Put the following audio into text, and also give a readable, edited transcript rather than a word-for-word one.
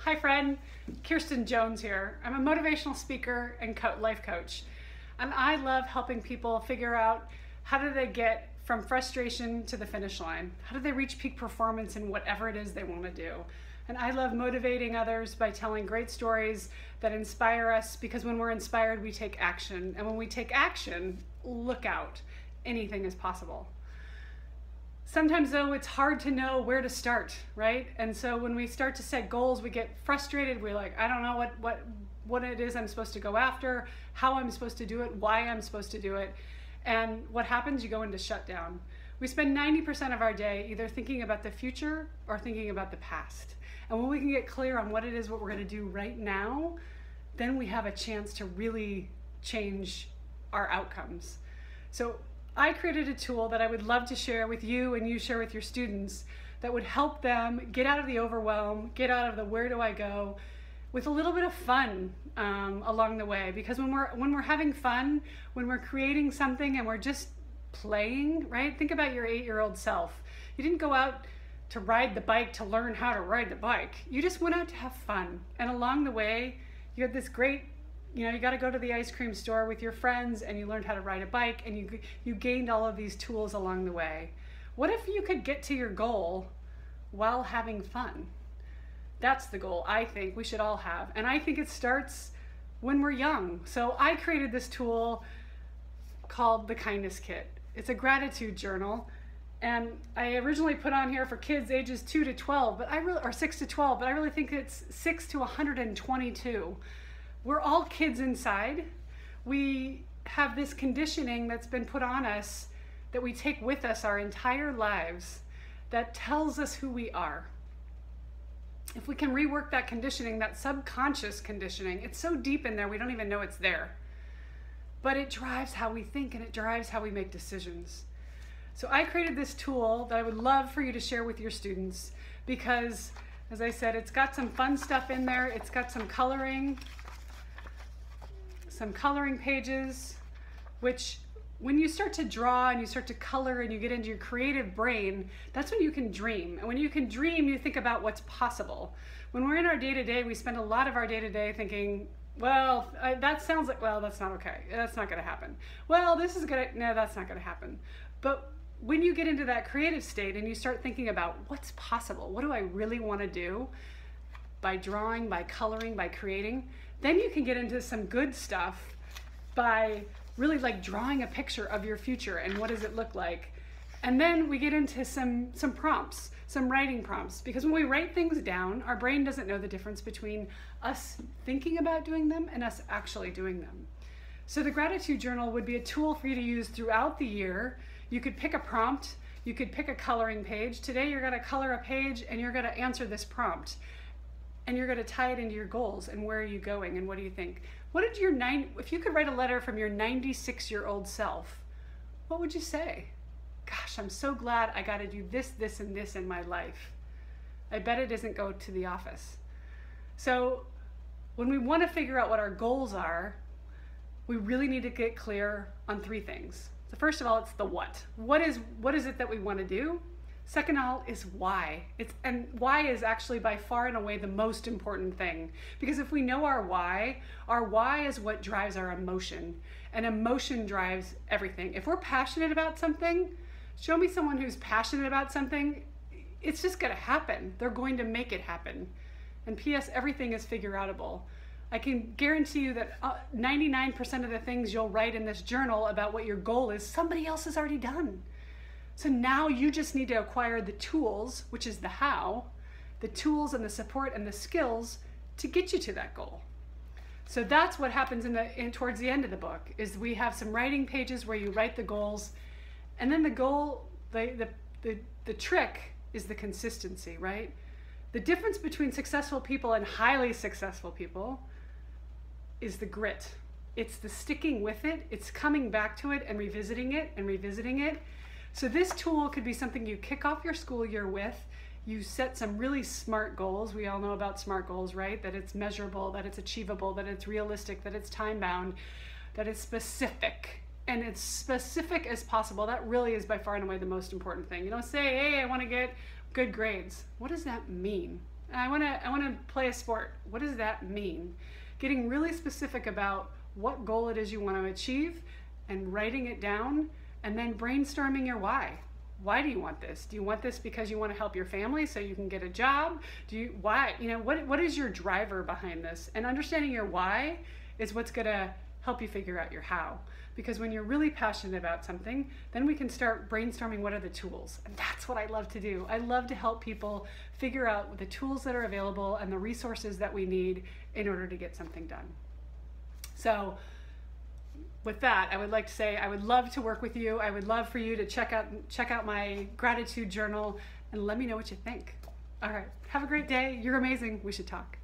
Hi friend, Kirsten Jones here. I'm a motivational speaker and life coach. And I love helping people figure out how do they get from frustration to the finish line? How do they reach peak performance in whatever it is they want to do? And I love motivating others by telling great stories that inspire us, because when we're inspired, we take action. And when we take action, look out, anything is possible. Sometimes though, it's hard to know where to start, right? And so when we start to set goals, we get frustrated. We're like, I don't know what it is I'm supposed to go after, how I'm supposed to do it, why I'm supposed to do it. And what happens? You go into shutdown. We spend 90% of our day either thinking about the future or thinking about the past. And when we can get clear on what it is, what we're going to do right now, then we have a chance to really change our outcomes. So I created a tool that I would love to share with you and you share with your students that would help them get out of the overwhelm, get out of the where do I go, with a little bit of fun along the way. Because when we're having fun, when we're creating something and we're just playing, right? Think about your 8-year-old self. You didn't go out to ride the bike to learn how to ride the bike. You just went out to have fun. And along the way, you had this great, you got to go to the ice cream store with your friends and you learned how to ride a bike and you gained all of these tools along the way. What if you could get to your goal while having fun? That's the goal I think we should all have. And I think it starts when we're young. So I created this tool called the Kindness Kit. It's a gratitude journal. And I originally put on here for kids ages 2 to 12, or 6 to 12, but I really think it's 6 to 122. We're all kids inside. We have this conditioning that's been put on us that we take with us our entire lives that tells us who we are. If we can rework that conditioning, that subconscious conditioning, it's so deep in there we don't even know it's there. But it drives how we think and it drives how we make decisions. So I created this tool that I would love for you to share with your students because, as I said, it's got some fun stuff in there. It's got some coloring pages, which when you start to draw and you start to color and you get into your creative brain, that's when you can dream. And when you can dream, you think about what's possible. When we're in our day-to-day, we spend a lot of our day-to-day thinking, well, that sounds like, well, that's not okay. That's not gonna happen. Well, this is gonna, no, that's not gonna happen. But when you get into that creative state and you start thinking about what's possible, what do I really wanna do by drawing, by coloring, by creating, then you can get into some good stuff by really like drawing a picture of your future and what does it look like. And then we get into some prompts, some writing prompts, because when we write things down, our brain doesn't know the difference between us thinking about doing them and us actually doing them. So the gratitude journal would be a tool for you to use throughout the year. You could pick a prompt, you could pick a coloring page. Today you're gonna color a page and you're gonna answer this prompt. And you're going to tie it into your goals and where are you going and what do you think? If you could write a letter from your 96-year-old self, what would you say? Gosh, I'm so glad I got to do this, this, and this in my life. I bet it doesn't go to the office. So when we want to figure out what our goals are, we really need to get clear on 3 things. So first of all, it's the what. What is it that we want to do? Second of all is why. And why is actually by far and away the most important thing. Because if we know our why is what drives our emotion. And emotion drives everything. If we're passionate about something, show me someone who's passionate about something, it's just gonna happen. They're going to make it happen. And P.S. everything is figure-outable. I can guarantee you that 99% of the things you'll write in this journal about what your goal is, somebody else has already done. So now you just need to acquire the tools, which is the how, the tools and the support and the skills to get you to that goal. So that's what happens towards the end of the book, is we have some writing pages where you write the goals, and then the goal, the trick is the consistency, right? The difference between successful people and highly successful people is the grit. It's the sticking with it, it's coming back to it and revisiting it and revisiting it. So this tool could be something you kick off your school year with. You set some really smart goals. We all know about SMART goals, right? That it's measurable, that it's achievable, that it's realistic, that it's time-bound, that it's specific. And it's specific as possible. That really is by far and away the most important thing. You don't say, hey, I want to get good grades. What does that mean? I want to play a sport. What does that mean? Getting really specific about what goal it is you want to achieve and writing it down, and then brainstorming your why. Why do you want this? Do you want this because you want to help your family so you can get a job? Why? What is your driver behind this? And understanding your why is what's going to help you figure out your how. Because when you're really passionate about something, then we can start brainstorming what are the tools. And that's what I love to do. I love to help people figure out the tools that are available and the resources that we need in order to get something done. So with that, I would like to say I would love to work with you. I would love for you to check out my gratitude journal and let me know what you think. All right, have a great day. You're amazing. We should talk.